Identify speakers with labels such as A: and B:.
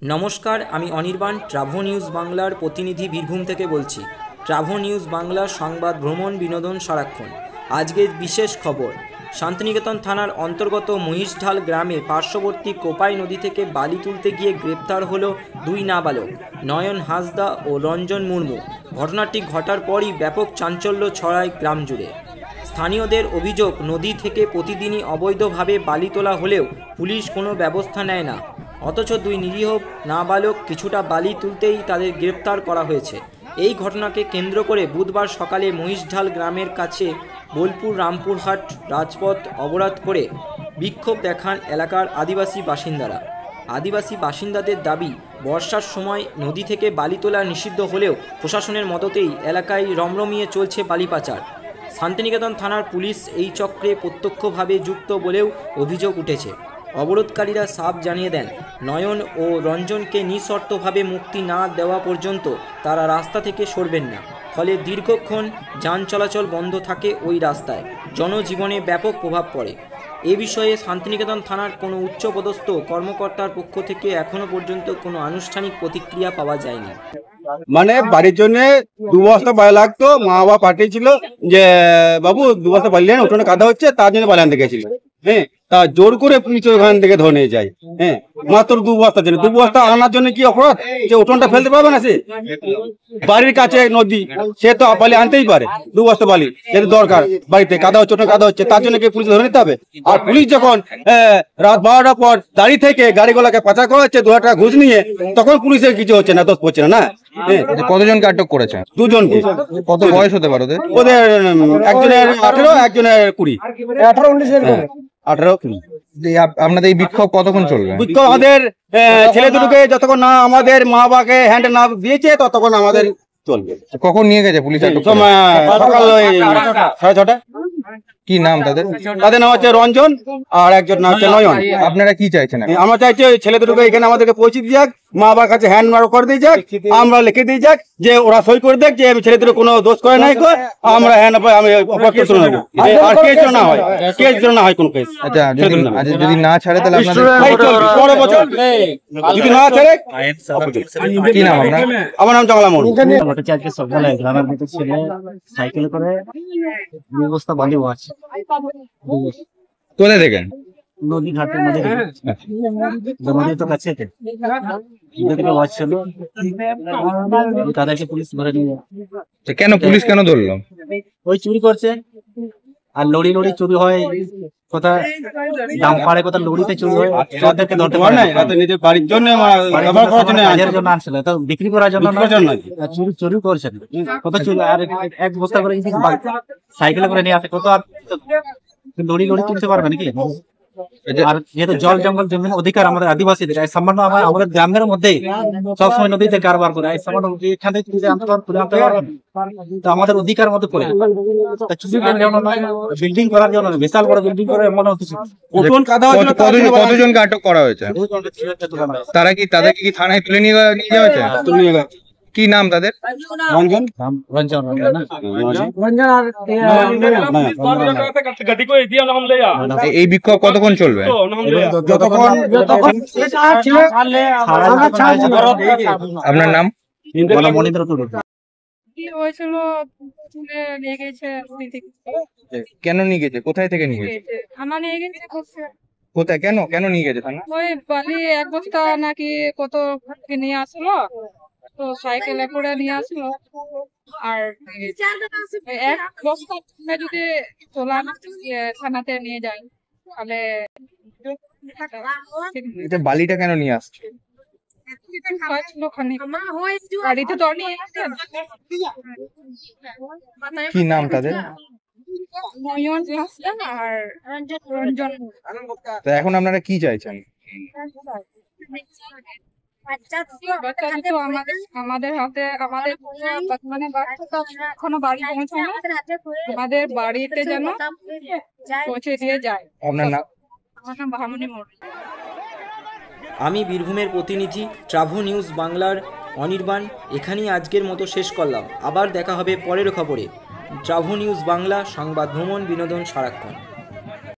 A: নমস্কার, আমি Anirban Travo news বাংলার প্রতিনিধি বীরভূম থেকে বলছি। ট্রাভো নিউজ বাংলার সংবাদ, ভ্রমণ, বিনোদন সারাক্ষণ। আজকের বিশেষ খবর, শান্তিনিকেতন থানার অন্তর্গত মহিষঢাল গ্রামে পার্শ্ববর্তী কোপাই নদী থেকে বালি তুলতে গিয়ে গ্রেপ্তার হলো দুই নাবালক, নয়ন হাঁসদা ও রঞ্জন মুর্মু। ঘটনাটি ঘটার পরই ব্যাপক চাঞ্চল্য ছড়ায় গ্রাম জুড়ে। স্থানীয়দের অভিযোগ, নদী থেকে প্রতিদিনই অবৈধভাবে বালি তোলা হলেও পুলিশ কোনো ব্যবস্থা নেয় না। অথচ দুই নিরীহ নাবালক কিছুটা বালি তুলতেই তাদের গ্রেপ্তার করা হয়েছে। এই ঘটনাকে কেন্দ্র করে বুধবার সকালে মহিষঢাল গ্রামের কাছে বোলপুর রামপুরহাট রাজপথ অবরোধ করে বিক্ষোভ দেখান এলাকার আদিবাসী বাসিন্দারা। আদিবাসী বাসিন্দাদের দাবি, বর্ষার সময় নদী থেকে বালি তোলা নিষিদ্ধ হলেও প্রশাসনের মদতেই এলাকায় রমরমিয়ে চলছে বালি পাচার। শান্তিনিকেতন থানার পুলিশ এই চক্রে প্রত্যক্ষভাবে যুক্ত বলেও অভিযোগ উঠেছে। অবরোধকারীরা সাফ জানিয়ে দেন, নয়ন ও রঞ্জনকে নিঃশর্তভাবে মুক্তি না দেওয়া পর্যন্ত তারা রাস্তা থেকে সরবেন না। ফলে দীর্ঘক্ষণ যান চলাচল বন্ধ থাকে ওই রাস্তায়, জনজীবনে ব্যাপক প্রভাব পড়ে। এ বিষয়ে শান্তিনিকেতন থানার কোনো উচ্চপদস্থ কর্মকর্তার পক্ষ থেকে এখনো পর্যন্ত কোনো আনুষ্ঠানিক প্রতিক্রিয়া পাওয়া যায়নি।
B: মানে বাড়ির জন্য 2 বস্তা বালি লাগতো, মা বাবা পাঠিয়েছিল যে বাবু 2 বস্তা বালি নেন, উঠোনে কাদা হচ্ছে, তার জন্য বালি আনতে গেছিল। হ্যাঁ, তা জোর করে পুলিশ ওখান থেকে ধরে নিয়ে যায়। হ্যাঁ, মাত্র 2 বস্তার জন্য। 2 বস্তা আনার জন্য কি অপরাধ? যে উঠোনটা ফেলতে পারবে না, সে বাড়ির কাছে নদী, সে তো বালি আনতেই পারে। 2 বস্তা বালি যেটা দরকার, বাড়িতে কাদা হচ্ছে, উঠোনে কাদা হচ্ছে, তার জন্য কি পুলিশ ধরে নিতে হবে? আর পুলিশ যখন রাত 12টার পর দাঁড়ি থেকে গাড়িগুলোকে পাচার করা হচ্ছে 2 টাকা ঘুষ নিয়ে, তখন পুলিশের কিছু হচ্ছে না, দোষ পড়ছে না।
C: কতজনকে আটক করেছে?
B: 2 জনকে।
C: কত বয়স হতে পারে ওদের?
B: ওদের একজনের 18, একজনের 20। 18 20।
C: আপনাদের এই বিক্ষোভ কতক্ষণ চলবে?
B: বিক্ষোভ আমাদের ছেলে দুটোকে যতক্ষণ না আমাদের মা বাবাকে হ্যান্ড না দিয়েছে ততক্ষণ আমাদের চলবে।
C: কখন নিয়ে গেছে পুলিশ?
B: সকাল 6:30।
C: কি নাম তাদের?
B: তাদের নাম হচ্ছে রঞ্জন আর একজন নাম হচ্ছে নয়ন।
C: আপনারা কি চাইছেন?
B: আমরা চাইছি ওই ছেলে দুটোকে এখানে আমাদেরকে পৌঁছে দিয়ে যাক, মা বাবার কাছে হ্যান্ড মার্ক করে দিয়ে যাক, আমরা লিখে দিয়ে যাক যে ওরা সই করে দেখ যে আমি ছেলে দুটো কোনো দোষ করে নাই, আমরা হ্যান্ড আমি অপরাধ করে নেবো। আর কেস না হয়, কেস না হয় কোনো কেস।
C: আচ্ছা, যদি না ছাড়ে তাহলে আপনাদের
B: যদি না ছাড়ে।
C: কি নাম আপনার?
B: আমার নাম জঙ্গলা মোড়।
D: আজকে সকালে গ্রামের মধ্যে ছেলে সাইকেল করে ব্যবস্থা বালি আছে
C: কোথায় দেখেন?
D: নদী ঘাটের মধ্যে নদী তো কাছে থেকে ওয়াচ ছিল, তাদেরকে পুলিশ ধরে নিয়ে।
C: কেন পুলিশ কেন ধরলো?
D: ওই চুরি করছে, আর লড়ি লড়ি চুরি হয়, কোথায় ডাম্পারে, কোথায় লড়িতে চুরি হয়, তাদেরকে ধরতে পারে না।
B: নিজের বাড়ির জন্য
D: কাজের জন্য আনছিল, তো বিক্রি করার জন্য চুরি চুরি করছে। কত চুরি, আর 1 বস্তা করে সাইকেলে করে নিয়ে আসে, কত আর লড়ি লড়ি তুলতে পারবে নাকি? আর যেহেতু জল জঙ্গল জমির অধিকার আমাদের আদিবাসীদের, সামান্য আমাদের গ্রামের মধ্যে সবসময় নদীতে কারবার করে, সামান্য এখান থেকে আমাদের অধিকার মতো করে বিল্ডিং করার জন্য, বিশাল বড় বিল্ডিং করে মনে হচ্ছে।
C: কতজনকে আটক করা হয়েছে? তাদেরকে কি থানায় তুলে নিয়ে যাওয়া হয়েছে? কি নাম তাদের?
D: রঞ্জন
C: এই বিক্ষোভ কতক্ষণ চলবে? আপনার নাম?
D: মনিন্দ্র টুডু।
C: কেন নিয়ে গেছে? কোথায় থেকে নিয়ে গেছে? কোথায়? কেন নিয়ে গেছে থানা?
E: ওই বালি 1 বস্তা নাকি কত নিয়ে আসলো, তো সাইকেলে করে নিয়ে আসলো। আর 1 বস্তা যদি তোলা থানাতে নিয়ে যায় তাহলে
C: বালিটা কেন নিয়ে আসছে? কি নাম তাদের?
E: আর রঞ্জন।
C: এখন আপনারা কি চাইছেন?
E: আমাদের হাতে আমাদের মানে এখনো বাড়ি পৌঁছানো, আমাদের বাড়িতে যেন পৌঁছে দিয়ে যায়।
C: আপনার নাম?
E: আমার নাম ভামনি মোড়।
A: আমি বীরভূমের প্রতিনিধি ট্রাভো নিউজ বাংলার অনির্বাণ এখানেই আজকের মতো শেষ করলাম। আবার দেখা হবে পরের খবরে। ট্রাভো নিউজ বাংলা, সংবাদ, ভ্রমণ, বিনোদন সারাক্ষণ।